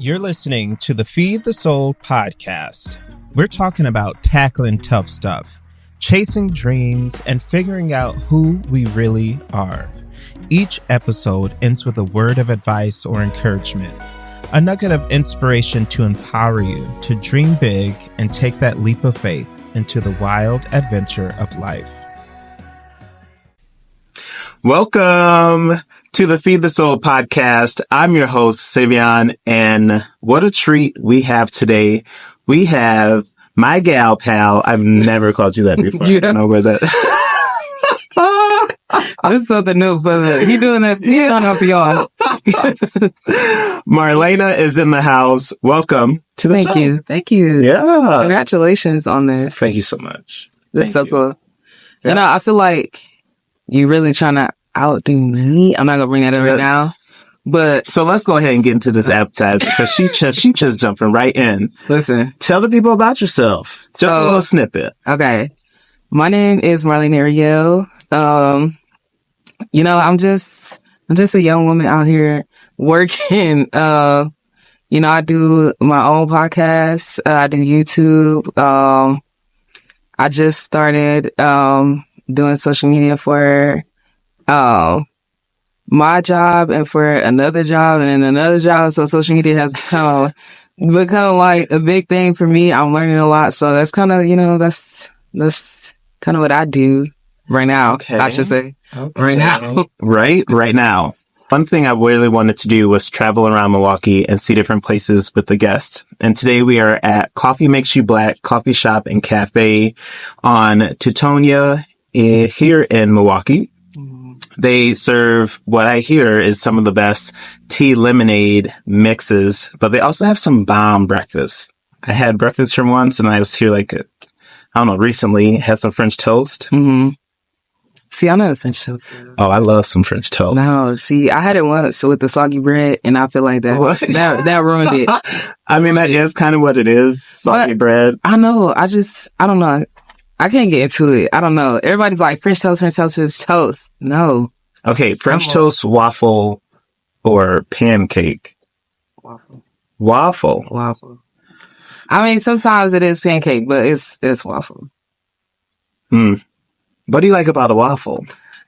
You're listening to the Feed the Soul podcast. We're talking about tackling tough stuff, chasing dreams, and figuring out who we really are. Each episode ends with a word of advice or encouragement, a nugget of inspiration to empower you to dream big and take that leap of faith into the wild adventure of life. Welcome to the Feed the Soul podcast. I'm your host, Savion, and what a treat we have today. We have my gal pal. I've never called you that before. Yeah. I don't know where that... This is something new for the... He doing that. He's showing up for y'all. Marlena is in the house. Welcome to the show. Thank you. Yeah. Congratulations on this. Thank you so much. That's so cool. Yeah. You know, I feel like you really trying to outdo me. I'm not gonna bring that up right now, but So let's go ahead and get into this appetizer because she just jumping right in. listen. Tell the people about yourself. Just a little snippet. Okay, my name is Marlena Arielle. You know, I'm just a young woman out here working. You know, I do my own podcast. I do YouTube. I just started doing social media for my job and for another job and then another job. So social media has become like a big thing for me. I'm learning a lot. So that's kind of, you know, that's kind of what I do right now. Okay. I should say right now. Right now. One thing I really wanted to do was travel around Milwaukee and see different places with the guests. And today we are at Coffee Makes You Black Coffee Shop and Cafe on Teutonia here in Milwaukee. They serve what I hear is some of the best tea lemonade mixes, but they also have some bomb breakfast. I had breakfast from once and I was here recently had some French toast. Mm-hmm. See, I know the French toast. Oh, I love some French toast. No, see, I had it once with the soggy bread and I feel like that ruined it. I mean, that is kind of what it is. Soggy bread. I know. I don't know. I can't get into it. I don't know. Everybody's like, French toast, French toast, French toast. No. Okay, French toast, waffle, or pancake? Waffle. I mean, sometimes it is pancake, but it's waffle. What do you like about a waffle?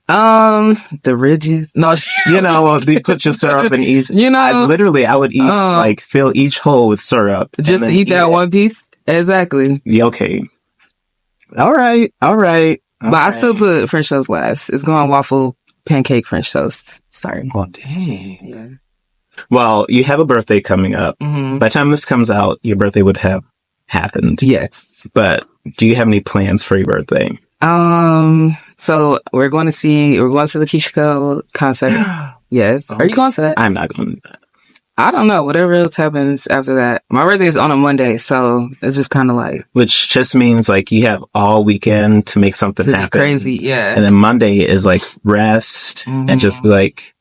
The ridges. No. You know, they put your syrup in each. You know. I would eat, fill each hole with syrup. Just to eat that one piece? Exactly. Yeah, okay. All right. But I still put French toast last. It's going waffle, pancake, French toast. Sorry. Well, dang. Yeah. Well, you have a birthday coming up. Mm-hmm. By the time this comes out, your birthday would have happened. Yes. But do you have any plans for your birthday? So we're going to the Kishiko concert. Yes. Okay. Are you going to that? I'm not going to that. I don't know. Whatever else happens after that. My birthday is on a Monday, so it's just kind of like... Which just means like you have all weekend to make something happen. Crazy, yeah. And then Monday is like rest and just be like,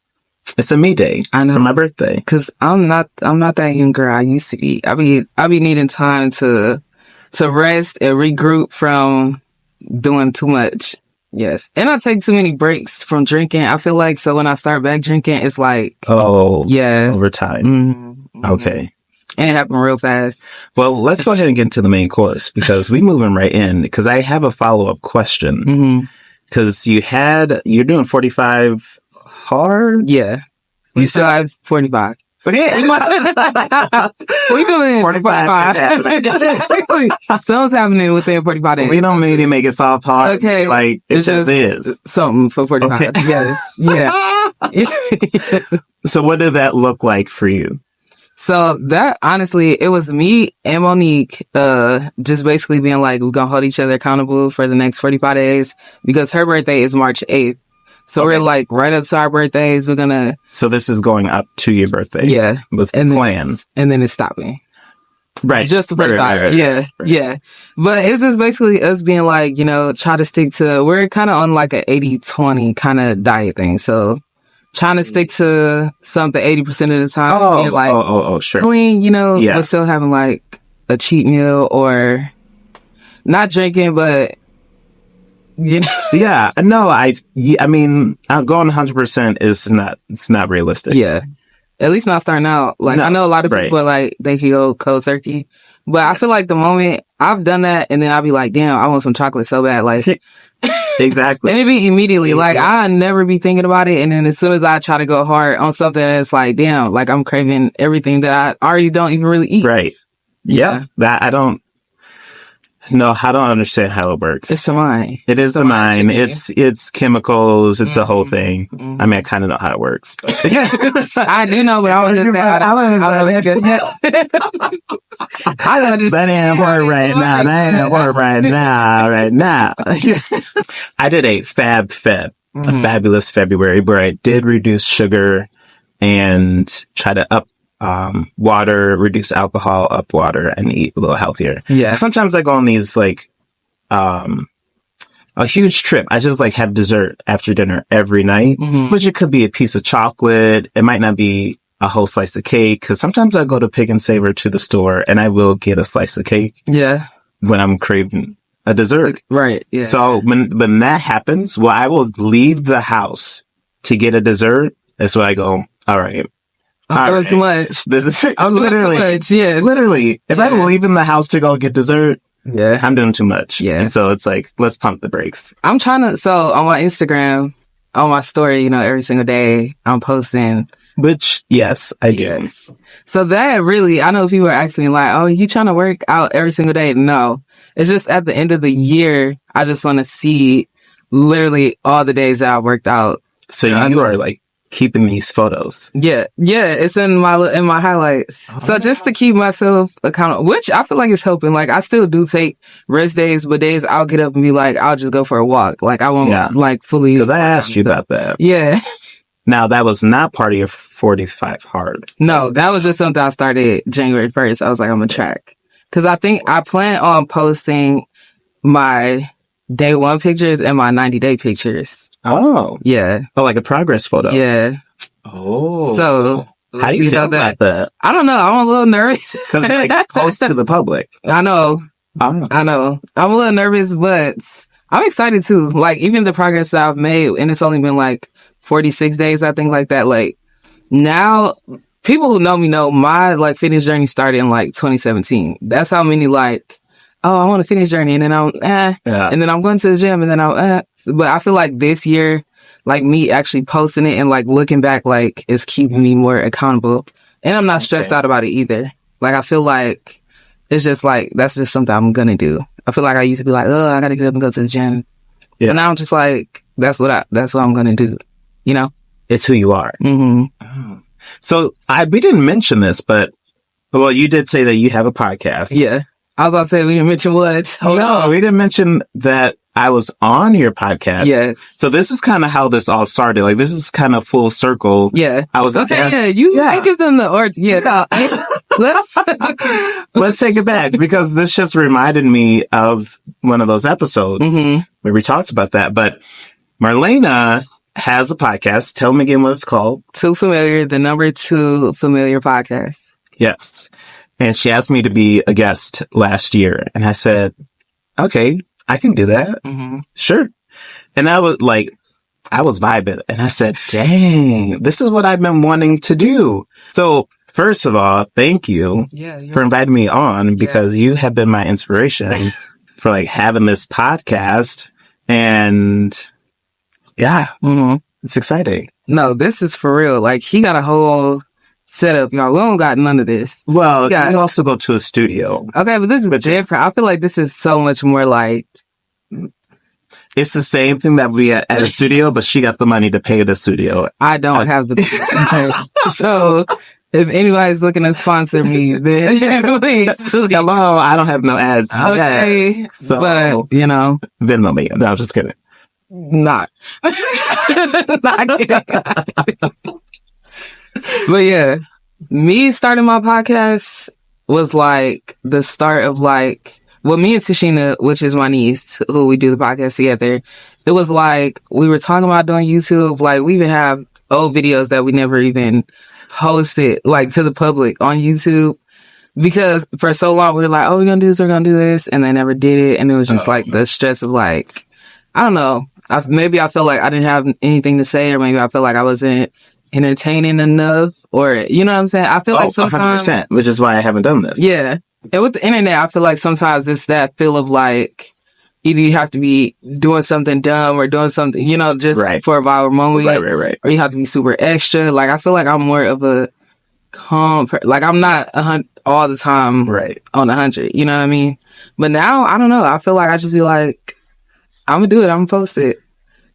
it's a me day. I know. For my birthday. Because I'm not that young girl I used to be. I be needing time to rest and regroup from doing too much. Yes. And I take too many breaks from drinking. I feel like, so when I start back drinking, it's like... Oh. Yeah. Over time. Mm-hmm. Okay. And it happened real fast. Well, let's go ahead and get into the main course because we moving right in because I have a follow-up question. Because you're doing 45 hard? Yeah. You still have 45. But yeah. We doing 45 Something's happening within 45 days. We don't need to make it soft hard. Okay. Like, it just is. Something for 45. Okay. Yes. Yeah. So what did that look like for you? So that, honestly, it was me and Monique, just basically being like, we're going to hold each other accountable for the next 45 days because her birthday is March 8th. So we're like right up to our birthdays. We're gonna. So this is going up to your birthday. Yeah. Was the plan. And then it's stopping. Right. Just for right. Yeah. Right. Yeah. But it's just basically us being like, you know, try to stick to, we're kind of on like a 80-20 kind of diet thing. So trying to stick to something 80% of the time. And like sure. Clean, you know, but still having like a cheat meal or not drinking, but you know? Yeah. No, I mean, going 100% is not realistic. Yeah. At least not starting out. Like, No, I know a lot of right. people are like, they can go cold turkey. But I feel like the moment I've done that, and then I'll be like, damn, I want some chocolate so bad. Like, Exactly. and it'd be immediately. Like, Yeah. I never be thinking about it. And then as soon as I try to go hard on something, it's like, damn, like I'm craving everything that I already don't even really eat. Right. Yeah. That I don't understand how it works. It's the mind. It is the mind. chicken. It's chemicals. It's a whole thing. I mean, I kind of know how it works. But I do know, but I was just saying, I don't know if that ain't work right now. That ain't work right now. Right now. I did a a fabulous February, where I did reduce sugar and try to up water, reduce alcohol, up water, and eat a little healthier. Yeah. Sometimes I go on these like a huge trip. I just like have dessert after dinner every night, which it could be a piece of chocolate. It might not be a whole slice of cake, because sometimes I go to Pick and Savor to the store and I will get a slice of cake. Yeah. When I'm craving a dessert. Right. Yeah. So when that happens, well, I will leave the house to get a dessert. That's when I go, all right. I'm doing too much. This is I'm literally, doing too much. Yeah. literally, if I'm leaving the house to go get dessert, Yeah. I'm doing too much. Yeah. And so it's like, let's pump the brakes. I'm trying to, so on my Instagram, on my story, every single day, I'm posting. Which, yes, I do. Yes. So that really, I know people are asking me like, oh, you trying to work out every single day? No. It's just at the end of the year, I just want to see literally all the days that I worked out. So you are like keeping these photos. Yeah. Yeah. It's in my highlights. Oh. So just to keep myself accountable, which I feel like it's helping. Like, I still do take rest days, but days I'll get up and be like, I'll just go for a walk. Like, I won't like fully. Because I asked you about that. Yeah. Now, that was not part of your 45 hard. No, that was just something I started January 1st. I was like, I'm going to track. Because I think I plan on posting my day one pictures and my 90-day pictures. Oh. Yeah. Oh, like a progress photo. Yeah. Oh. So, how do you feel about that? I don't know. I'm a little nervous. Because it's like close to the public. I know. I know. I'm a little nervous, but I'm excited too. Like, even the progress that I've made, and it's only been like 46 days, I think, like that. Like, now, people who know me know my like fitness journey started in like 2017. That's how many like, oh, I want a fitness journey, and then and then I'm going to the gym, and then but I feel like this year, like me actually posting it and like looking back, like it's keeping me more accountable, and I'm not stressed out about it either. Like, I feel like it's just like, that's just something I'm gonna do. I feel like I used to be like, oh, I gotta get up and go to the gym. Yeah. But now I'm just like, that's what I'm gonna do. It's who you are. Mm-hmm. Oh. So we didn't mention this, but you did say that you have a podcast. Yeah. I was about to say, we didn't mention what? We didn't mention that I was on your podcast. Yes. So this is kind of how this all started. Like, this is kind of full circle. Yeah. I was okay. Yeah. You give them the order. Yeah. Let's take it back, because this just reminded me of one of those episodes where we talked about that. But Marlena has a podcast. Tell me again what it's called. Too Familiar, the number 2 Familiar podcast. Yes. And she asked me to be a guest last year. And I said, okay, I can do that. Mm-hmm. Sure. And I was vibing. And I said, dang, this is what I've been wanting to do. So first of all, thank you for inviting me on, because you have been my inspiration for like having this podcast. And it's exciting. No, this is for real. Like, he got a whole setup, y'all. We don't got none of this. Well, you also go to a studio. Okay, but this is different. I feel like this is so much more like... It's the same thing that we at a studio, but she got the money to pay the studio. I don't have the... So, if anybody's looking to sponsor me, then please. Hello, I don't have no ads. Okay, so, but, Venmo me. No, I'm just kidding. Not kidding. But yeah, me starting my podcast was like the start of like, well, me and Tashina, which is my niece, who we do the podcast together, it was like we were talking about doing YouTube. Like, we even have old videos that we never even posted like to the public on YouTube, because for so long we were like, oh, we're gonna do this, and they never did it. And it was just like the stress of like, I don't know. Maybe I felt like I didn't have anything to say, or maybe I felt like I wasn't entertaining enough, or you know what I'm saying? I feel like sometimes 100%, which is why I haven't done this. Yeah. And with the internet, I feel like sometimes it's that feel of like either you have to be doing something dumb or doing something, you know, just for a viral moment. Right. Or you have to be super extra. Like, I feel like I'm more of a calm, like, I'm not all the time on 100. You know what I mean? But now, I don't know. I feel like I just be like, I'm going to do it. I'm going to post it.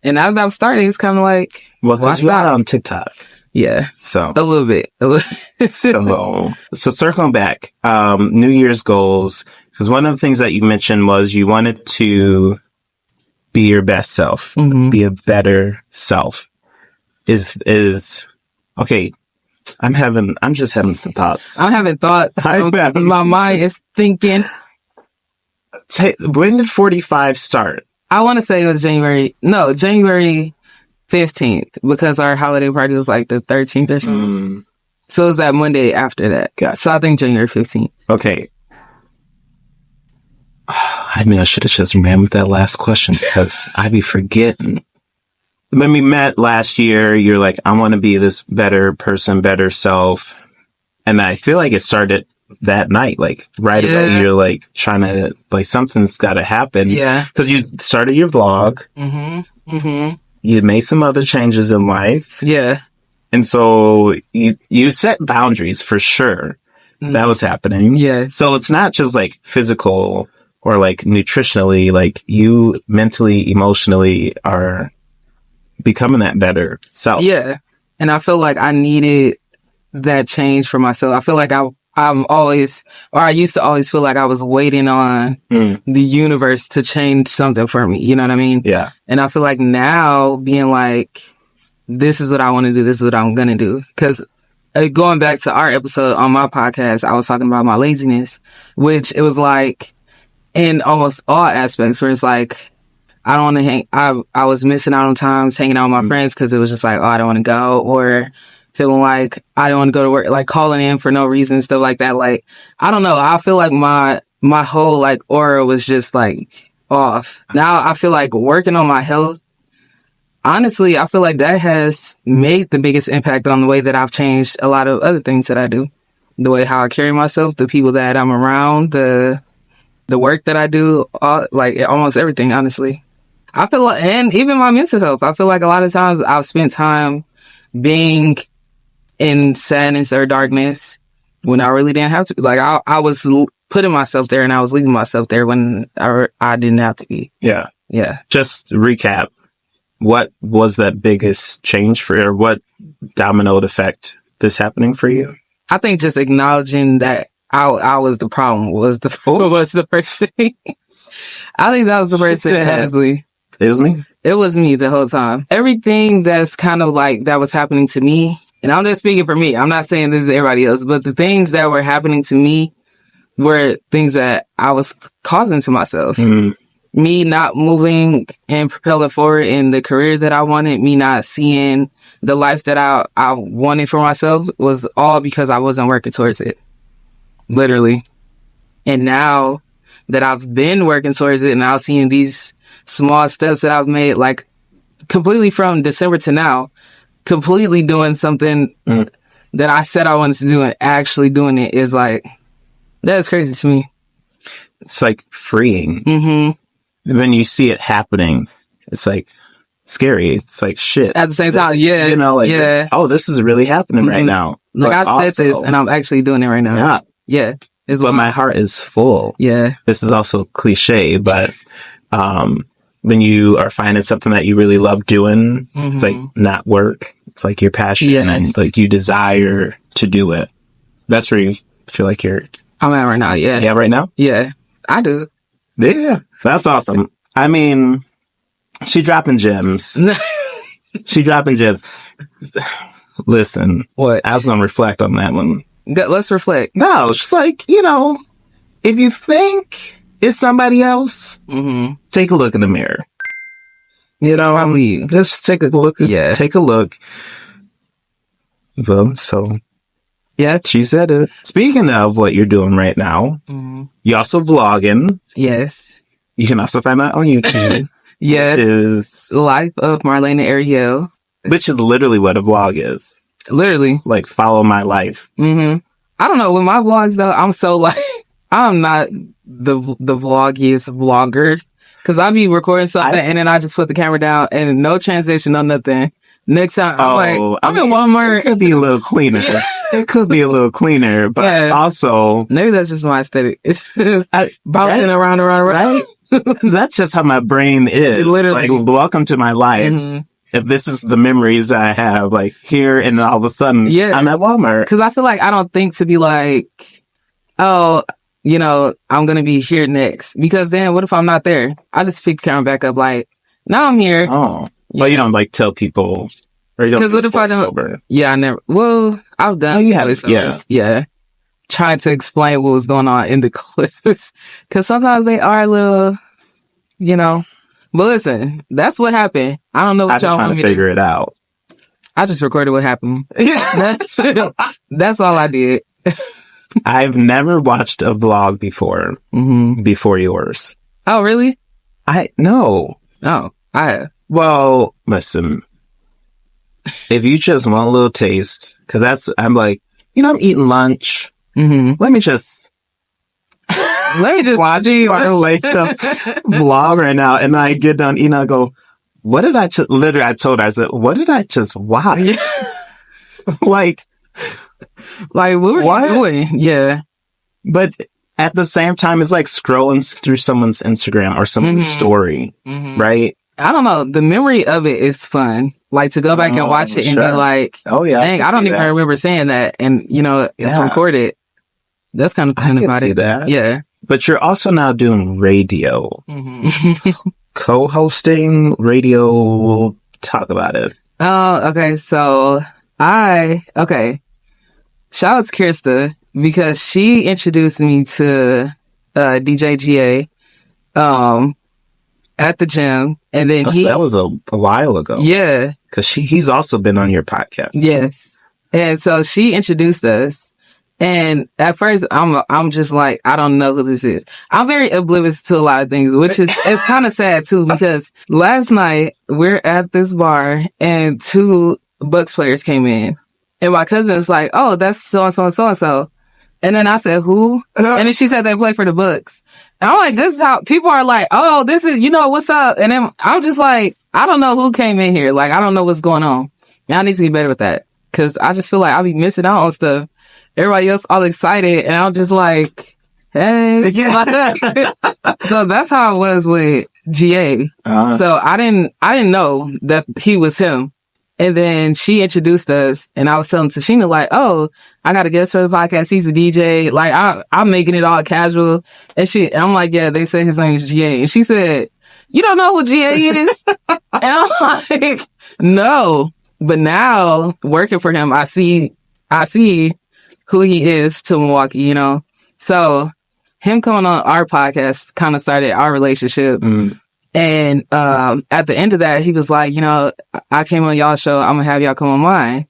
And now that I'm starting, it's kind of like, well, because you're on TikTok. Yeah. So a little bit. So circling back, New Year's goals, because one of the things that you mentioned was you wanted to be your best self, be a better self. Is okay. I'm just having some thoughts. I'm having thoughts. My mind is thinking. When did 45 start? I want to say it was January 15th, because our holiday party was like the 13th or something. So it was that Monday after that. Gotcha. So I think January 15th. Okay. I mean, I should have just ran with that last question because I'd be forgetting. When we met last year, you're like, I want to be this better person, better self. And I feel like it started that night, like right away. You're like trying to, like, something's got to happen. Yeah. Because you started your vlog. You made some other changes in life. Yeah. And so you set boundaries for sure. That was happening. Yeah. So it's not just like physical or like nutritionally, like you mentally, emotionally are becoming that better self. Yeah. And I feel like I needed that change for myself. I feel like I used to always feel like I was waiting on the universe to change something for me. You know what I mean? Yeah. And I feel like now being like, this is what I want to do. This is what I'm going to do. Because going back to our episode on my podcast, I was talking about my laziness, which it was like in almost all aspects where it's like, I don't want to hang. I was missing out on times hanging out with my friends because it was just like, oh, I don't want to go, or feeling like I don't want to go to work, like calling in for no reason, stuff like that. Like, I don't know. I feel like my whole like aura was just like off. Now I feel like working on my health, honestly, I feel like that has made the biggest impact on the way that I've changed a lot of other things that I do. The way how I carry myself, the people that I'm around, the work that I do, like almost everything, honestly. I feel like, and even my mental health, I feel like a lot of times I've spent time being in sadness or darkness when I really didn't have to. Like I was putting myself there and I was leaving myself there when I didn't have to be. Yeah. Yeah. Just recap. What was that biggest change for you, or what domino effect this happening for you? I think just acknowledging that I was the problem was the first thing. I think that was the first thing, honestly. It was me? It was me the whole time. Everything that's kind of like that was happening to me, and I'm just speaking for me. I'm not saying this is everybody else, but the things that were happening to me were things that I was causing to myself. Me not moving and propelling forward in the career that I wanted, me not seeing the life that I wanted for myself was all because I wasn't working towards it. Literally. And now that I've been working towards it and now seeing these small steps that I've made, like completely from December to now, completely doing something that I said I wanted to do and actually doing it is like, that is crazy to me. It's like freeing. When you see it happening, it's like scary. It's like shit. At the same time, yeah. You know, like, oh, this is really happening right now. Like I said this and I'm actually doing it right now. Yeah. But my heart is full. Yeah. This is also cliche, but when you are finding something that you really love doing, it's like not work. It's like your passion and like you desire to do it. That's where you feel like I'm at right now. Yeah. Yeah, right now? Yeah, I do. Yeah, that's awesome. I mean, she dropping gems. She dropping gems. Listen. What? I was going to reflect on that one. Let's reflect. No, it's like, you know, if you think it's somebody else, take a look in the mirror. You know, probably just take a look. Yeah. Take a look. Well, so. Yeah. She said it. Speaking of what you're doing right now, you're also vlogging. Yes. You can also find that on YouTube. Yes. Which is Life of Marlena Arielle. Which is literally what a vlog is. Literally. Like, follow my life. I don't know. With my vlogs, though, I'm so like, I'm not the vloggiest vlogger. Because I'll be recording something and then I just put the camera down and no transition, no nothing. Next time, I'm in Walmart. It could be a little cleaner. It could be a little cleaner, but also... Maybe that's just my aesthetic. It's just bouncing around. Right? That's just how my brain is. Literally. Like, welcome to my life. If this is the memories I have, like, here and all of a sudden, I'm at Walmart. Because I feel like I don't think to be like, oh, you know, I'm going to be here next. Because then what if I'm not there? I just pick the camera back up like, now I'm here. Oh. Well, you don't like tell people. Because what if I don't? Sober. Yeah, I never. Well, I've done. Oh, you have. Yeah. Trying to explain what was going on in the clips. Because sometimes they are a little, you know. But listen, that's what happened. I don't know what y'all want me to figure it out. I just recorded what happened. That's all I did. I've never watched a vlog before. Before yours. Oh, really? No. Oh, I have. Well, listen. If you just want a little taste, because I'm like, you know, I'm eating lunch. Let me just watch my latest vlog right now. And I get done eating, I go, what did I literally, I told her, I said, what did I just watch? like, what were you doing? Yeah. But at the same time, it's like scrolling through someone's Instagram or someone's story, right? I don't know. The memory of it is fun. Like, to go back and watch it and be like, oh, yeah, dang, I don't even remember saying that. And, you know, it's recorded. That's kind of fun about it. That. Yeah. But you're also now doing radio. Co-hosting radio. We'll talk about it. Oh, okay. So, shout out to Kirsta because she introduced me to DJ GA at the gym. And then so that was a while ago. Yeah. Because he's also been on your podcast. Yes. And so she introduced us. And at first, I'm just like, I don't know who this is. I'm very oblivious to a lot of things, which is, it's kind of sad too, because last night we're at this bar and 2 Bucks players came in. And my cousin is like, oh, that's so-and-so and so-and-so. And then I said, who? And then she said they play for the Bucks. And I'm like, this is how people are like, oh, this is, you know, what's up? And then I'm just like, I don't know who came in here. Like, I don't know what's going on. And I need to be better with that. Cause I just feel like I'll be missing out on stuff. Everybody else all excited. And I'm just like, hey. So that's how it was with GA. So I didn't know that he was him. And then she introduced us and I was telling Tashina like, oh, I got a guest for the podcast. He's a DJ. Like I'm making it all casual. And I'm like, yeah, they say his name is GA. And she said, you don't know who GA is? And I'm like, no. But now working for him, I see who he is to Milwaukee, you know? So him coming on our podcast kind of started our relationship. And at the end of that, he was like, you know, I came on y'all's show. I'm going to have y'all come on mine.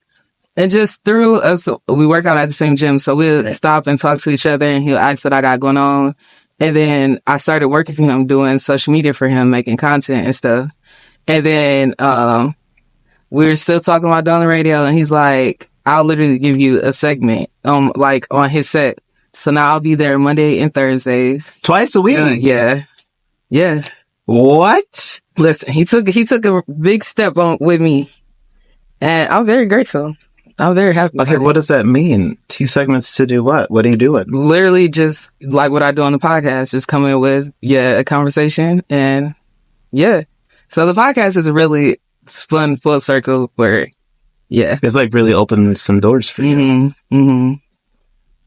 And just through us, we work out at the same gym. So we'll stop and talk to each other and he'll ask what I got going on. And then I started working for him, doing social media for him, making content and stuff. And then we were still talking about on the radio and he's like, I'll literally give you a segment like on his set. So now I'll be there Monday and Thursdays. Twice a week? Yeah. What? Listen, he took a big step with me, and I'm very grateful. I'm very happy. Okay, what does that mean? 2 segments to do what? What are you doing? Literally just like what I do on the podcast, just come in with a conversation, and so the podcast is a really fun full circle where it's like really opened some doors for you.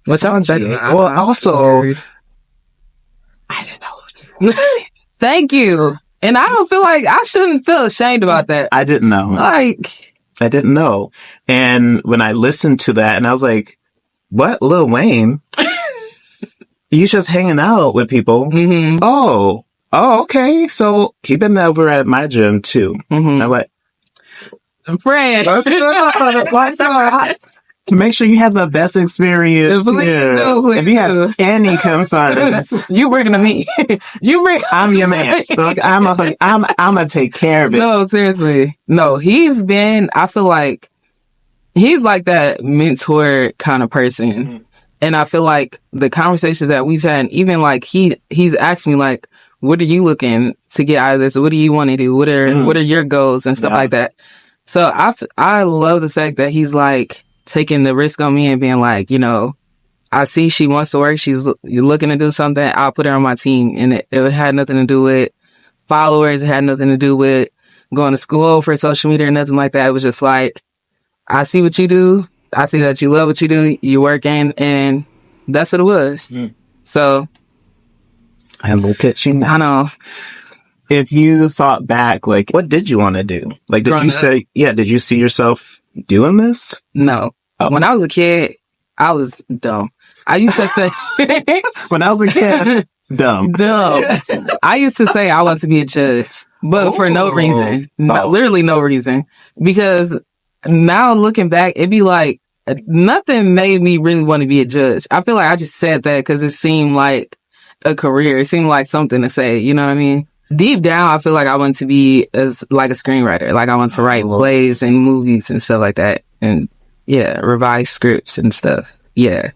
Which I'm saying. Well, also, I didn't know. Thank you. And I don't feel like I shouldn't feel ashamed about that. I didn't know. Like, I didn't know. And when I listened to that and I was like, what? Lil Wayne? You just hanging out with people? Oh, okay. So he been over at my gym too. I'm like, friend. Make sure you have the best experience. Please. If you have any concerns, you bring it to me. I'm your man. Look, I'm gonna take care of it. No, seriously. No, I feel like he's like that mentor kind of person. And I feel like the conversations that we've had, even like he's asked me like, what are you looking to get out of this? What do you want to do? What are your goals and stuff like that? So I love the fact that he's like taking the risk on me and being like, you know, I see she wants to work. She's looking to do something. I'll put her on my team. And it had nothing to do with followers. It had nothing to do with going to school for social media or nothing like that. It was just like, I see what you do. I see that you love what you do. You work in, and that's what it was. So. And look at you now. I know. If you thought back, like, what did you want to do? Like, did you see yourself doing this? No. Oh. When I was a kid, I was dumb. I used to say... When I was a kid, dumb. I used to say I wanted to be a judge, but for no reason. Literally no reason. Because now looking back, it'd be like, nothing made me really want to be a judge. I feel like I just said that because it seemed like a career. It seemed like something to say, you know what I mean? Deep down, I feel like I want to be like a screenwriter. Like I want to write plays and movies and stuff like that. And yeah, revise scripts and stuff. Yeah.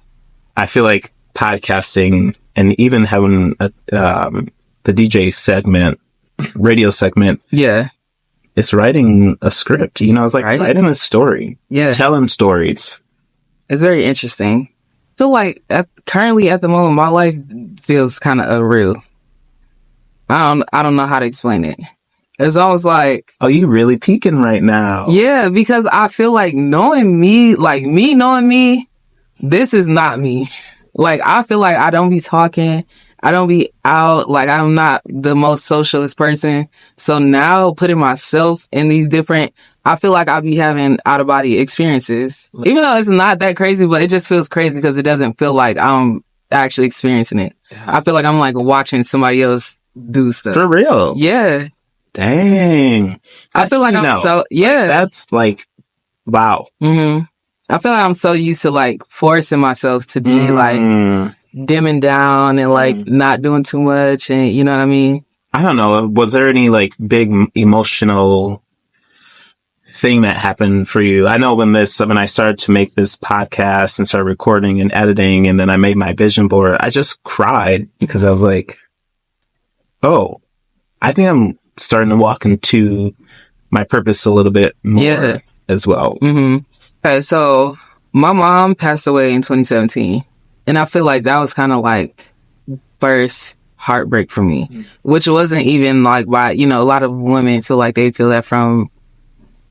I feel like podcasting and even having the DJ segment, radio segment. Yeah. It's writing a script, you know, it's like writing a story. Yeah. Telling stories. It's very interesting. I feel like currently at the moment, my life feels kind of unreal. I don't know how to explain it. It's almost like... Oh, you really peaking right now. Yeah, because I feel like knowing me, this is not me. Like, I feel like I don't be talking. I don't be out. Like, I'm not the most socialist person. So now putting myself in these different... I feel like I'll be having out-of-body experiences. Even though it's not that crazy, but it just feels crazy because it doesn't feel like I'm actually experiencing it. Yeah. I feel like I'm like watching somebody else do stuff. For real? Yeah. Dang. I feel like I'm so... Yeah. That's like... Wow. Mm-hmm. I feel like I'm so used to like forcing myself to be like dimming down and like not doing too much. And you know what I mean? I don't know. Was there any like big emotional... thing that happened for you? I know when I started to make this podcast and started recording and editing, and then I made my vision board, I just cried because I was like, oh, I think I'm starting to walk into my purpose a little bit more as well. Mm-hmm. Okay, so my mom passed away in 2017, and I feel like that was kind of like first heartbreak for me, which wasn't even like why, you know, a lot of women feel like they feel that from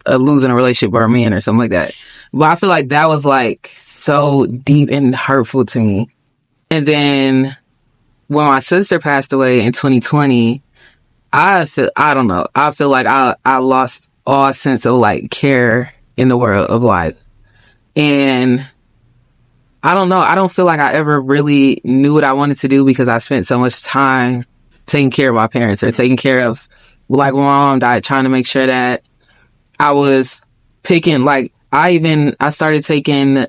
losing a relationship or a man or something like that. But I feel like that was like so deep and hurtful to me. And then when my sister passed away in 2020, I don't know. I feel like I lost all sense of like care in the world of life. And I don't know. I don't feel like I ever really knew what I wanted to do because I spent so much time taking care of my parents or taking care of, like when my mom died, trying to make sure that I was picking, like, I started taking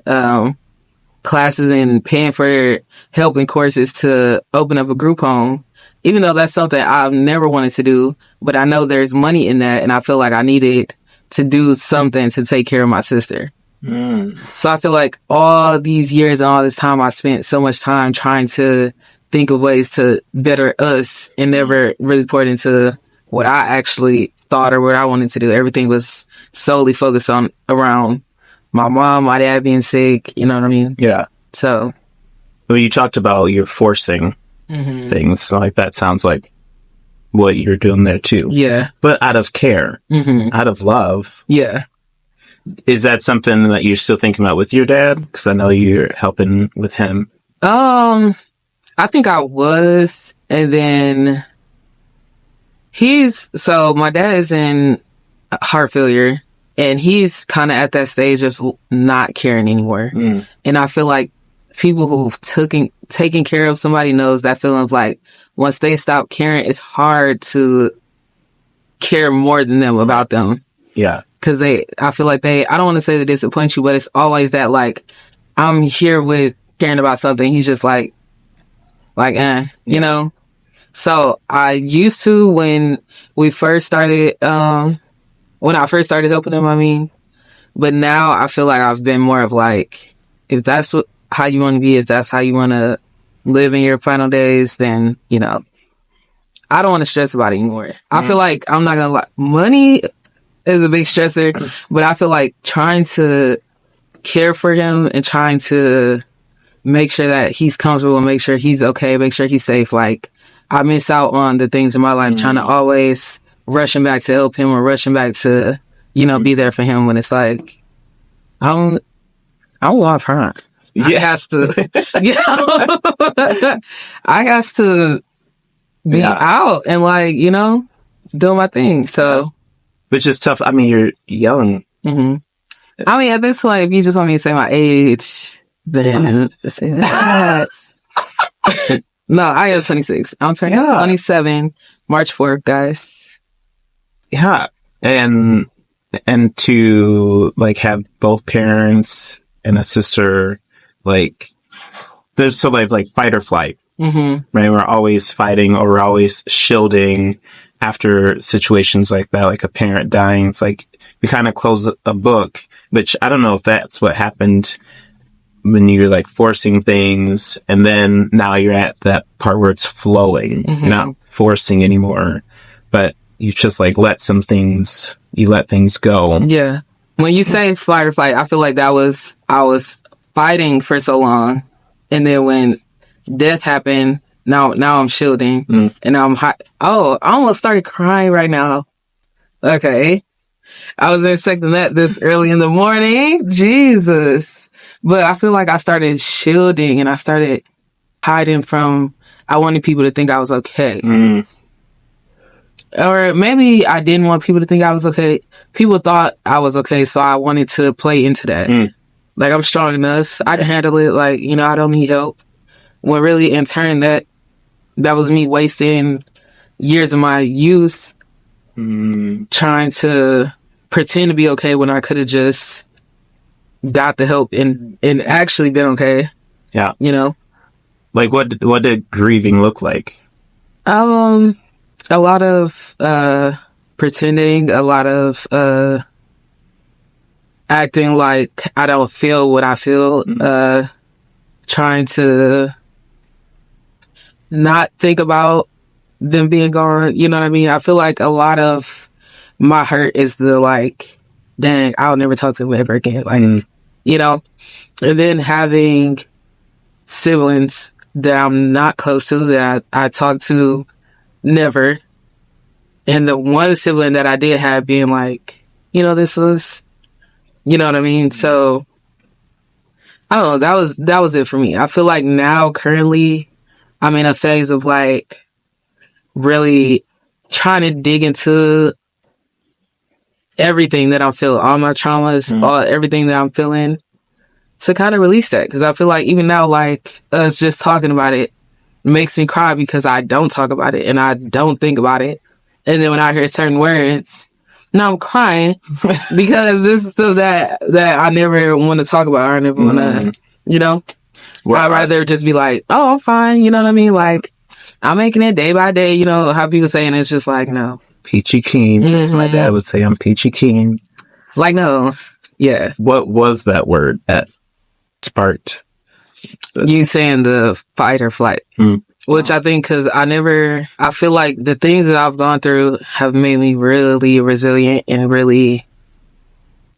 classes and paying for help and courses to open up a group home, even though that's something I've never wanted to do. But I know there's money in that, and I feel like I needed to do something to take care of my sister. So I feel like all these years and all this time, I spent so much time trying to think of ways to better us and never really poured into what I actually thought or what I wanted to do. Everything was solely focused around my mom, my dad being sick, you know what I mean? Yeah. So. Well, you talked about you're forcing things. Like that sounds like what you're doing there too. Yeah. But out of care, out of love. Yeah. Is that something that you're still thinking about with your dad? Because I know you're helping with him. I think I was. And then so my dad is in heart failure, and he's kind of at that stage of not caring anymore. And I feel like people who've taken care of somebody knows that feeling of like, once they stop caring, it's hard to care more than them about them. Yeah. Cause I feel like I don't want to say they disappoint you, but it's always that like, I'm here with caring about something. He's just like, you know? So I used to, when I first started helping him, But now I feel like I've been more of like, if that's how you want to be, if that's how you want to live in your final days, then, you know, I don't want to stress about it anymore. I feel like, I'm not going to lie, money is a big stressor, but I feel like trying to care for him and trying to make sure that he's comfortable, make sure he's okay, make sure he's safe. Like, I miss out on the things in my life, trying to always rush him back to help him or rush him back to, you know, be there for him when it's like, I don't want her. Yeah. I has to, you know, I has to be out and like, you know, do my thing. So, which is tough. I mean, you're young. I mean, at this point, if you just want me to say my age, then say that. No, I am 26. I'm turning 27 March 4th, guys. Yeah. And to like have both parents and a sister, like there's so like fight or flight, right? We're always fighting or we're always shielding after situations like that, like a parent dying. It's like you kind of close a book, which I don't know if that's what happened when you're like forcing things and then now you're at that part where it's flowing. You're not forcing anymore, but you just like let things go. Yeah. When you say flight or fight, I feel like I was fighting for so long. And then when death happened, now I'm shielding and now I'm hot. Oh, I almost started crying right now. Okay. I wasn't expecting that this early in the morning. Jesus. But I feel like I started shielding and I started hiding from, I wanted people to think I was okay. Or maybe I didn't want people to think I was okay. People thought I was okay, so I wanted to play into that. Like, I'm strong enough. I can handle it. Like, you know, I don't need help. When really, in turn, that was me wasting years of my youth trying to pretend to be okay when I could have just got the help and actually been okay. Yeah. You know? Like, what did grieving look like? A lot of pretending, a lot of acting like I don't feel what I feel, trying to not think about them being gone. You know what I mean? I feel like a lot of my hurt is the like, dang, I'll never talk to them ever again. Like, you know? And then having siblings that I'm not close to, that I talk to never. And the one sibling that I did have being like, you know, this was, you know what I mean? So, I don't know. That was it for me. I feel like now, currently, I'm in a phase of like really trying to dig into everything that I'm feeling, all my traumas, everything that I'm feeling, to kind of release that. Because I feel like even now, like us just talking about it makes me cry because I don't talk about it and I don't think about it. And then when I hear certain words, now I'm crying because this is stuff that I never want to talk about or I never want to, you know? Well, I'd rather just be like, oh, I'm fine. You know what I mean? Like, I'm making it day by day. You know how people say, and it's just like, no. Peachy keen. As my dad would say, I'm peachy keen. Like, no. Yeah. What was that word that sparked? You saying the fight or flight. Which I think, because I feel like the things that I've gone through have made me really resilient and really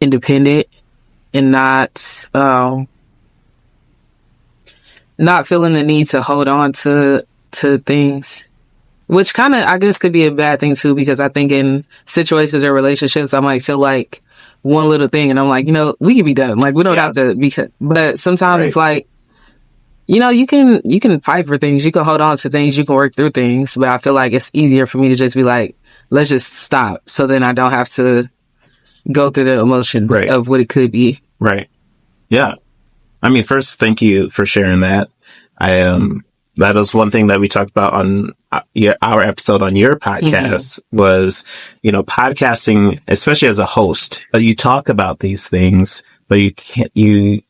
independent and not feeling the need to hold on to things, which kind of, I guess, could be a bad thing too, because I think in situations or relationships, I might feel like one little thing and I'm like, you know, we can be done. Like, we don't have to be, but sometimes it's like, you know, you can fight for things, you can hold on to things, you can work through things, but I feel like it's easier for me to just be like, let's just stop, so then I don't have to go through the emotions of what it could be. Right. Yeah. I mean, first, thank you for sharing that. That was one thing that we talked about on our episode on your podcast was, you know, podcasting, especially as a host, you talk about these things, but you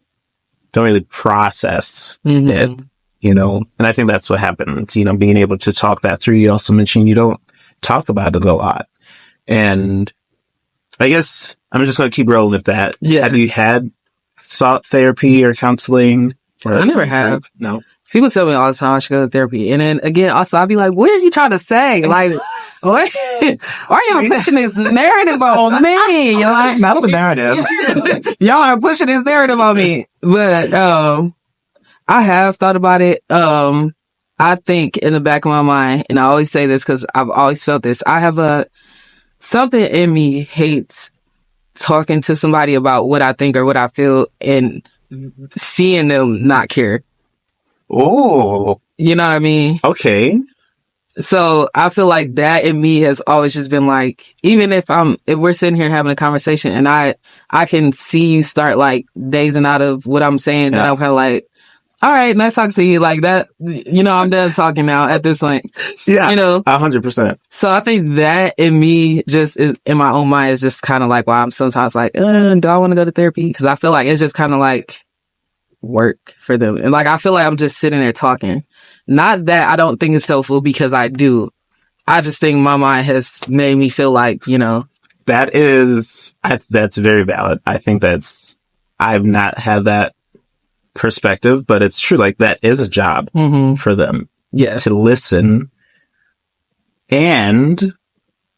don't really process it, you know? And I think that's what happens, you know, being able to talk that through. You also mentioned you don't talk about it a lot. And I guess I'm just going to keep rolling with that. Yeah. Have you had sought therapy or counseling? I never have. No. People tell me all the time I should go to therapy. And then again, also, I'll be like, what are you trying to say? Like, what? Why are y'all pushing this narrative on me? You're like, Not the narrative. y'all are pushing this narrative on me. But I have thought about it. I think in the back of my mind, and I always say this because I've always felt this, I have something in me hates talking to somebody about what I think or what I feel and seeing them not care. Oh. You know what I mean? Okay. So I feel like that in me has always just been like, even if we're sitting here having a conversation and I can see you start like dazing out of what I'm saying, then I'm kind of like, all right, nice talking to you. Like that, I'm done talking now at this point. Yeah. 100%. So I think that in me just is, in my own mind is just kind of like, why I'm sometimes like, do I want to go to therapy? Because I feel like it's just kind of like work for them. And like, I feel like I'm just sitting there talking. Not that I don't think it's helpful, because I do. I just think my mind has made me feel like, that's very valid. I think I've not had that perspective, but it's true. Like, that is a job for them. Yeah. To listen and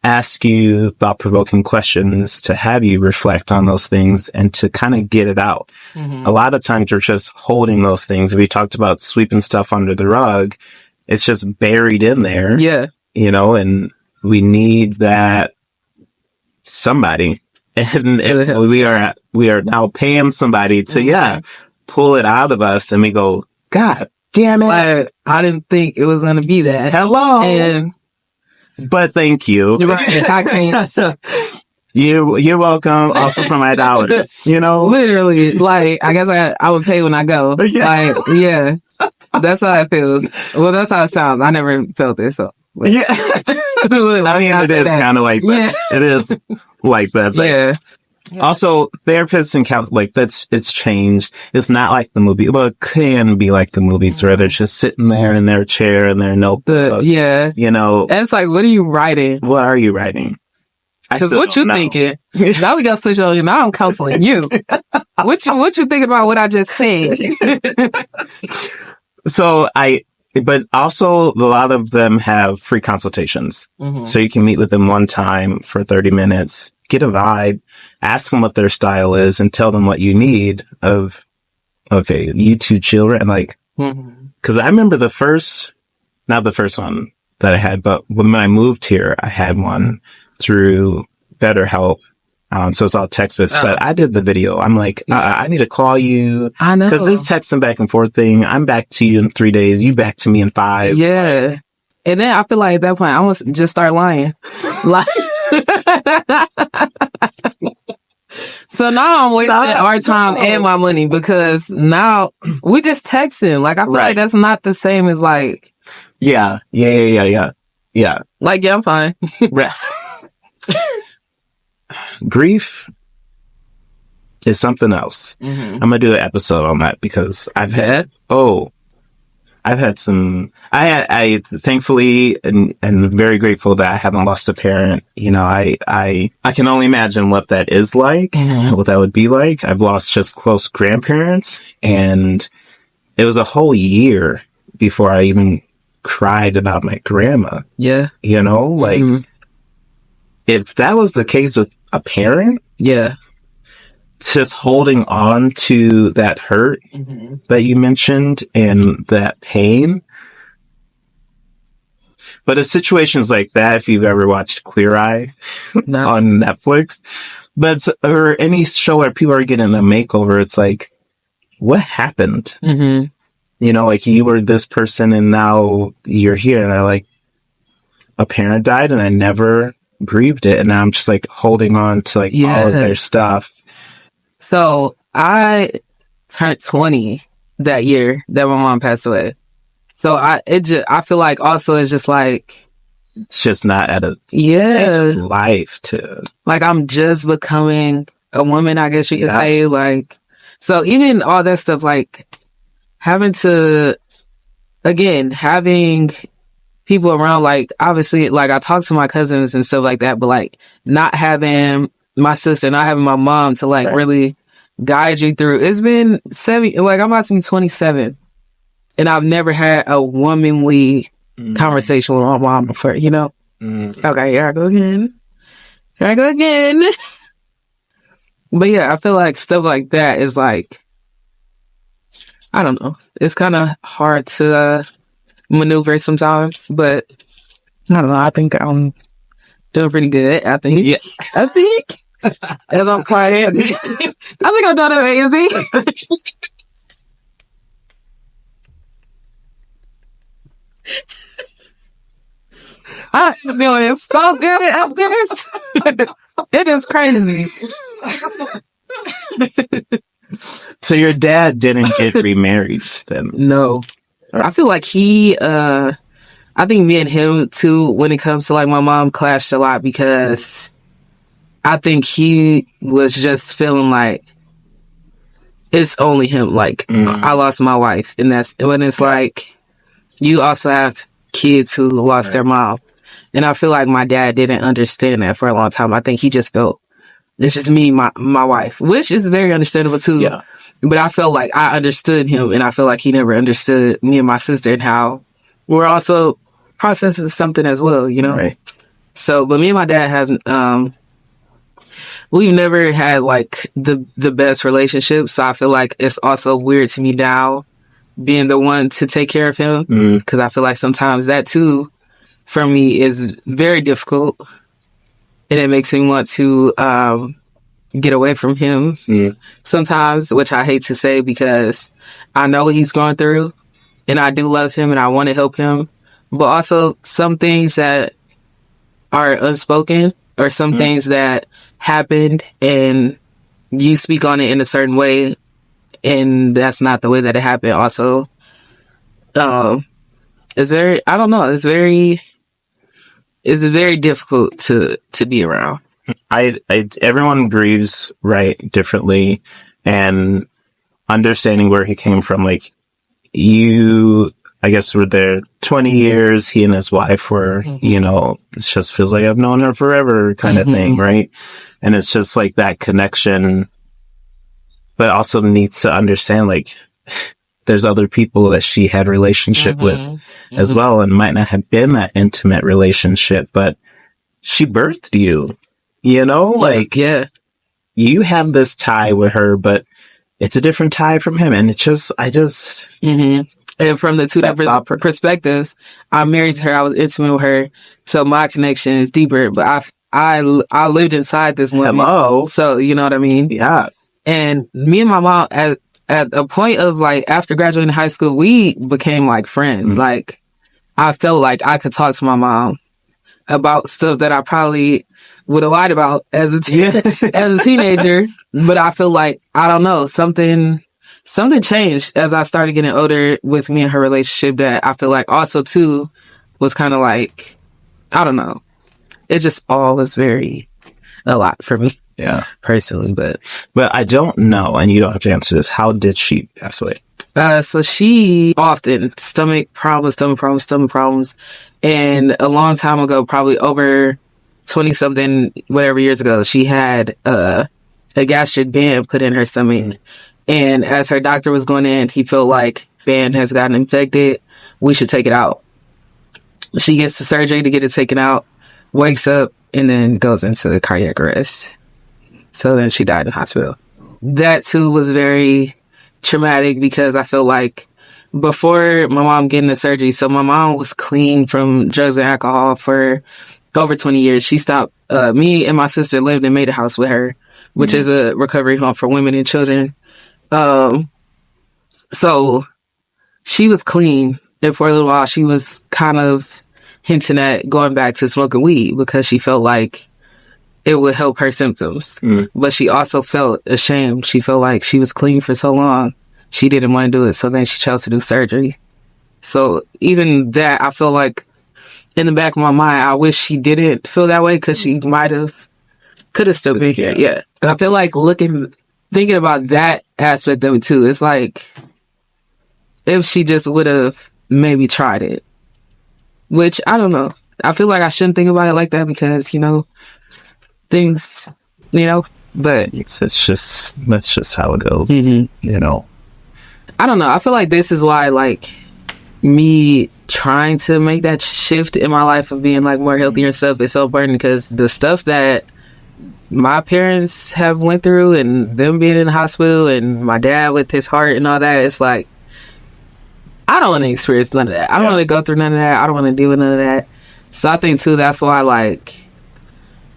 ask you thought-provoking questions, to have you reflect on those things and to kind of get it out. A lot of times you're just holding those things. We talked about sweeping stuff under the rug. It's just buried in there. Yeah. And we need that somebody. And we are now paying somebody to, pull it out of us, and we go, God damn it. Like, I didn't think it was going to be that. Hello. But thank you. You're right. I can't. You're welcome. Also for my dollars, Literally, like, I guess I would pay when I go. Yeah. Like, yeah. That's how it feels. Well, that's how it sounds. I never felt it, so. Yeah. I mean, it is kind of like that. Yeah. It is like that. It's like, also, therapists and counselors, like, it's changed. It's not like the movie, but it can be like the movies where they're just sitting there in their chair and their notebook. And it's like, what are you writing? What are you writing? Because what you thinking? Now we got to switch on you. Now I'm counseling you. What you thinking about what I just said? But also a lot of them have free consultations. So you can meet with them one time for 30 minutes, get a vibe, ask them what their style is, and tell them what you need okay, you two children. Like, cause I remember not the first one that I had, but when I moved here, I had one through BetterHelp. So it's all text-based, but I did the video. I'm like, I need to call you. I know. Cause this texting back and forth thing, I'm back to you in 3 days. You back to me in 5. Yeah. And then I feel like at that point, I almost just start lying. So now I'm wasting our time and my money, because now we just texting. Like, I feel like that's not the same as like. Yeah. Like, I'm fine. Grief is something else. I'm gonna do an episode on that, because I've had some. I thankfully and very grateful that I haven't lost a parent. I can only imagine what that is like, what that would be like. I've lost just close grandparents, and it was a whole year before I even cried about my grandma. Yeah. If that was the case with a parent, just holding on to that hurt that you mentioned and that pain. But in situations like that, if you've ever watched Queer Eye on Netflix, or any show where people are getting a makeover, it's like, what happened? Like, you were this person and now you're here, and they're like, a parent died and I never grieved it, and now I'm just like holding on to like all of their stuff. So I turned 20 that year that my mom passed away. So I feel like also it's just like, it's just not at a stage of life to, like, I'm just becoming a woman, I guess you could say. Like, so even all that stuff, like having people around, like, obviously, like, I talk to my cousins and stuff like that, but like not having my sister, not having my mom to like really guide you through. It's been I'm about to be 27, and I've never had a womanly conversation with my mom before, you know? Okay, here I go again. But yeah, I feel like stuff like that is like, I don't know. It's kind of hard to maneuver sometimes, but I don't know. I think I'm doing pretty good. I think. Yeah. As I'm quiet, I think I'm doing amazing. I'm doing so good at this. It is crazy. So your dad didn't get remarried then? No. I feel like I think me and him too, when it comes to like my mom, clashed a lot because I think he was just feeling like it's only him. Like I lost my wife, and that's when it's like you also have kids who lost their mom. And I feel like my dad didn't understand that for a long time. I think he just felt it's just me, my wife, which is very understandable too. Yeah. But I felt like I understood him, and I feel like he never understood me and my sister and how we're also processing something as well, you know? Right. So, but me and my dad have, we've never had like the best relationship. So I feel like it's also weird to me now being the one to take care of him. Because I feel like sometimes that too, for me, is very difficult. And it makes me want to get away from him sometimes, which I hate to say because I know what he's going through. And I do love him and I want to help him. But also some things that are unspoken or some things that happened and you speak on it in a certain way and that's not the way that it happened. Also, it's very, I don't know, it's very difficult to be around. Everyone grieves differently, and understanding where he came from, like you, I guess were there 20 years, he and his wife were, you know, it just feels like I've known her forever kind of thing, right? And it's just like that connection, but also needs to understand like there's other people that she had relationship with as well, and might not have been that intimate relationship, but she birthed you, you know, like you have this tie with her, but it's a different tie from him. And it's just, and from the two different perspectives, I'm married to her. I was intimate with her. So my connection is deeper, but I lived inside this woman. Hello. So, you know what I mean? Yeah. And me and my mom, at a point of like, after graduating high school, we became like friends. Like, I felt like I could talk to my mom about stuff that I probably would have lied about as a teenager. But I feel like, I don't know, something changed as I started getting older with me and her relationship that I feel like also too was kind of like, I don't know. It just all is very a lot for me. Yeah. Personally, but I don't know, and you don't have to answer this. How did she pass away? So she often stomach problems. And a long time ago, probably over 20 something, whatever years ago, she had a gastric band put in her stomach. And as her doctor was going in, he felt like band has gotten infected. We should take it out. She gets the surgery to get it taken out, wakes up, and then goes into cardiac arrest. So then she died in the hospital. That too was very traumatic because I feel like before my mom getting the surgery, so my mom was clean from drugs and alcohol for over 20 years. She stopped, me and my sister lived in Maida House with her, which is a recovery home for women and children. So she was clean, and for a little while she was kind of hinting at going back to smoking weed because she felt like it would help her symptoms. But she also felt ashamed. She felt like she was clean for so long. She didn't want to do it. So then she chose to do surgery. So even that, I feel like in the back of my mind, I wish she didn't feel that way because she could have still been here. Yeah. I feel like thinking about that aspect of it too, it's like if she just would have maybe tried it, which I don't know. I feel like I shouldn't think about it like that because, you know, things But That's just how it goes. I don't know. I feel like this is why, like, me trying to make that shift in my life of being like more healthier and stuff is so important, because the stuff that my parents have went through and them being in the hospital and my dad with his heart and all that, it's like, I don't want to experience none of that. I don't want to go through none of that. I don't want to deal with none of that. So I think too, that's why, like,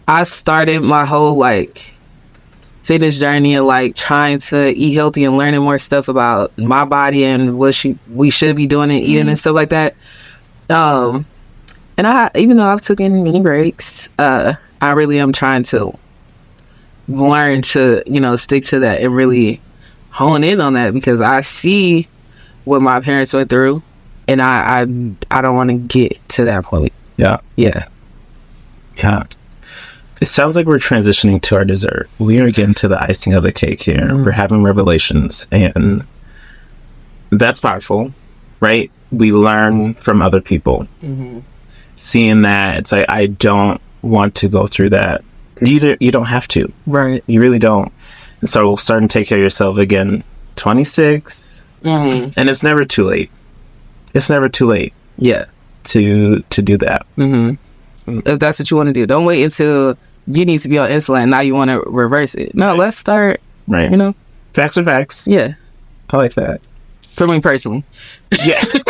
I started my whole like fitness journey and like trying to eat healthy and learning more stuff about my body and what we should be doing and eating and stuff like that. And I, even though I've taken many breaks, I really am trying to learn to, stick to that and really hone in on that, because I see what my parents went through, and I don't want to get to that point. Yeah. It sounds like we're transitioning to our dessert. We are getting to the icing of the cake here. Mm-hmm. We're having revelations, and that's powerful, right? We learn from other people. Mm-hmm. Seeing that, it's like, I don't want to go through that. You don't have to. Right. You really don't. And so starting to take care of yourself again. 26, Mm-hmm. and it's never too late. It's never too late. Yeah. To do that. Mm-hmm. If that's what you want to do, don't wait until you need to be on insulin and now you want to reverse it. No, let's start. Right. Facts are facts. Yeah. I like that. For me personally. Yes.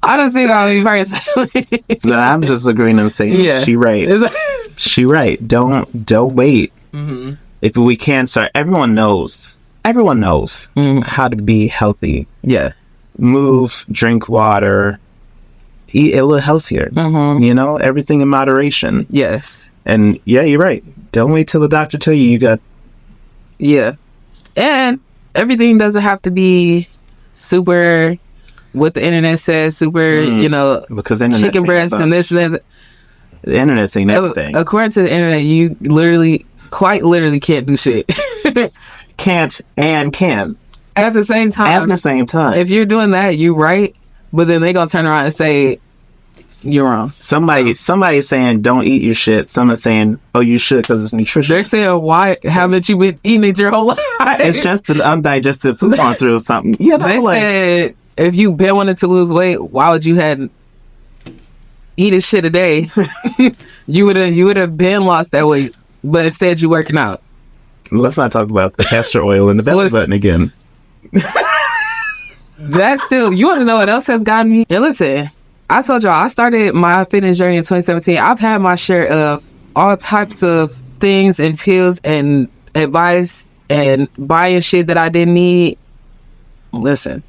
I don't see how me personally. No, I'm just agreeing and saying, Yeah. she right. She right. Don't wait. Mm-hmm. If we can start, everyone knows Mm-hmm. how to be healthy. Yeah. Move, drink water, eat a little healthier. Mm-hmm. Everything in moderation. Yes. And yeah, you're right. Don't wait till the doctor tell you got. Yeah. And everything doesn't have to be super, what the internet says, super, Because internet chicken breasts and this and that. The internet's ain't everything. According to the internet, you quite literally can't do shit. Can't and can. At the same time. At the same time. If you're doing that, you're right. But then they gonna turn around and say you're wrong. Somebody's saying don't eat your shit. Someone's saying, oh, you should because it's nutritious. They're saying, why haven't you been eating it your whole life? It's just the undigested food going through or something. Yeah, they said if you been wanting to lose weight, why would you had eating shit a day? you would have been lost that weight, but instead you working out. Let's not talk about the castor oil in the belly button again. That's still, you want to know what else has gotten me? And listen, I told y'all I started my fitness journey in 2017. I've had my share of all types of things and pills and advice and buying shit that I didn't need. Listen,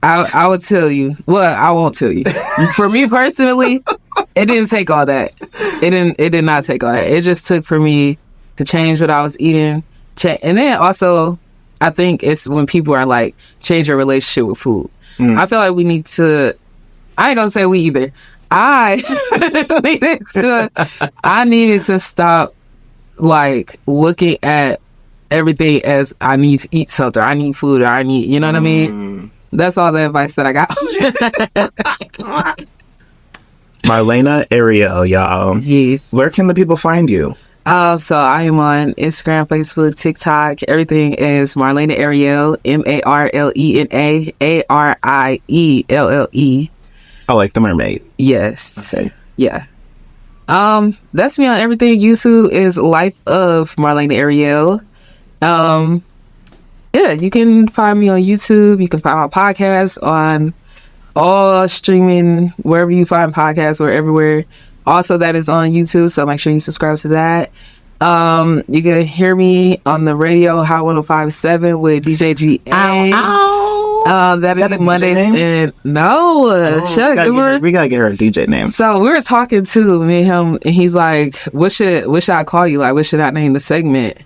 I would tell you. Well, I won't tell you. For me personally, it didn't take all that. It did not take all that. It just took for me to change what I was eating. And then also, I think it's when people are like, change your relationship with food. I feel like we need to, I ain't gonna say we either. I needed to stop like looking at everything as I need to eat something, or I need food, or I need, you know what I mean? That's all the advice that I got. Marlena, Arielle, y'all. Yes. Where can the people find you? So I am on Instagram, Facebook, TikTok. Everything is Marlena Arielle, Marlena Arielle. Oh, like the mermaid. Yes. Okay. Yeah. That's me on everything. YouTube is Life of Marlena Arielle. Yeah, you can find me on YouTube. You can find my podcast on all streaming, wherever you find podcasts, or everywhere. Also, that is on YouTube, so make sure you subscribe to that. You can hear me on the radio, Hot 105.7 with DJ GA. That is Mondays. And we gotta get her a DJ name. So we were talking to me and him, and he's like, what should I call you? Like, what should I name the segment?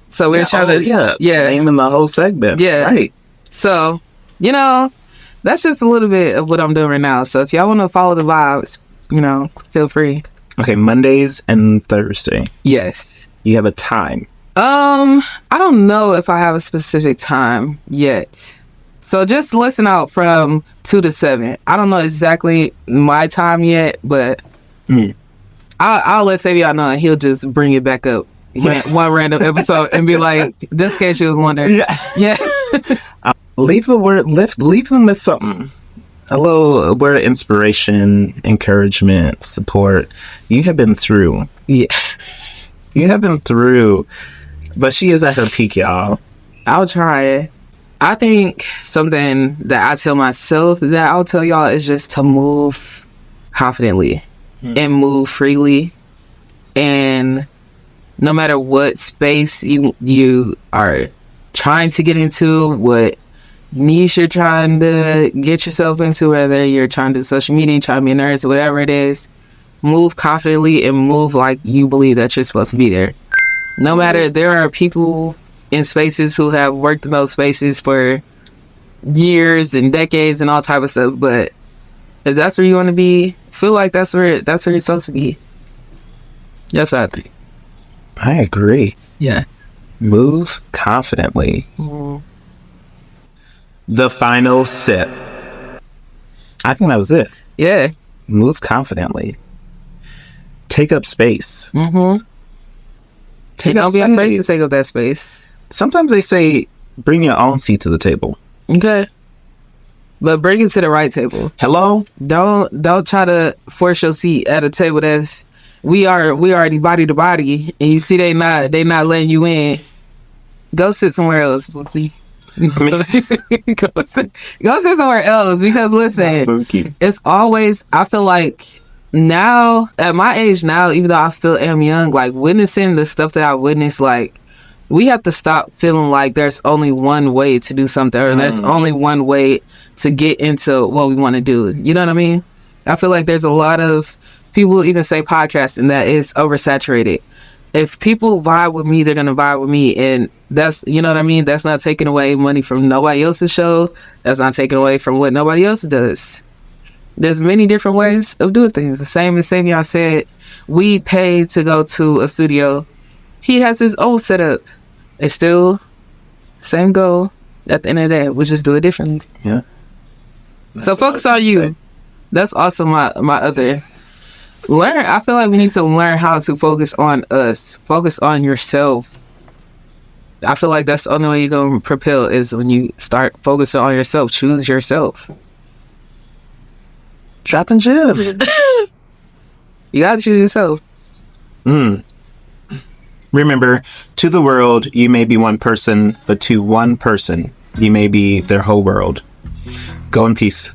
So we're trying to naming the whole segment. Yeah. Right. So, that's just a little bit of what I'm doing right now. So if y'all want to follow the vibes, feel free. Okay, Mondays and Thursday. Yes. You have a time? I don't know if I have a specific time yet. So just listen out from 2 to 7. I don't know exactly my time yet, but I'll let Savion know, and he'll just bring it back up one random episode and be like, just in case you was wondering. Yeah. Leave them with something. A little word of inspiration, encouragement, support. You have been through. Yeah. You have been through. But she is at her peak, y'all. I'll try. I think something that I tell myself that I'll tell y'all is just to move confidently and move freely. And no matter what space you are trying to get into, what niche you're trying to get yourself into, whether you're trying to do social media, trying to be a nurse, or whatever it is, move confidently and move like you believe that you're supposed to be there. No matter, there are people in spaces who have worked in those spaces for years and decades and all type of stuff, but if that's where you want to be, feel like that's where you're supposed to be. That's what I think. I agree. Yeah. Move confidently. The final sip. I think that was it. Yeah. Move confidently. Take up space. Don't be afraid to take up that space. Sometimes they say, bring your own seat to the table. Okay. But bring it to the right table. Hello? Don't try to force your seat at a table that's we already body to body, and you see they not letting you in. Go sit somewhere else, please. Go sit somewhere else, because listen, it's always, I feel like now at my age now, even though I still am young, like witnessing the stuff that I witnessed, like we have to stop feeling like there's only one way to do something, or there's only one way to get into what we want to do. You know what I mean? I feel like there's a lot of people even say podcasting that is oversaturated. If people vibe with me, they're going to vibe with me. And that's, you know what I mean? That's not taking away money from nobody else's show. That's not taking away from what nobody else does. There's many different ways of doing things. The same as Savion said, we pay to go to a studio. He has his own setup. It's still same goal. At the end of the day, we just do it differently. Yeah. So focus on you. Say. That's also my other... I feel like we need to learn how to focus on us. Focus on yourself. I feel like that's the only way you're going to propel is when you start focusing on yourself. Choose yourself. Dropping gems. You got to choose yourself. Remember, to the world, you may be one person, but to one person, you may be their whole world. Go in peace.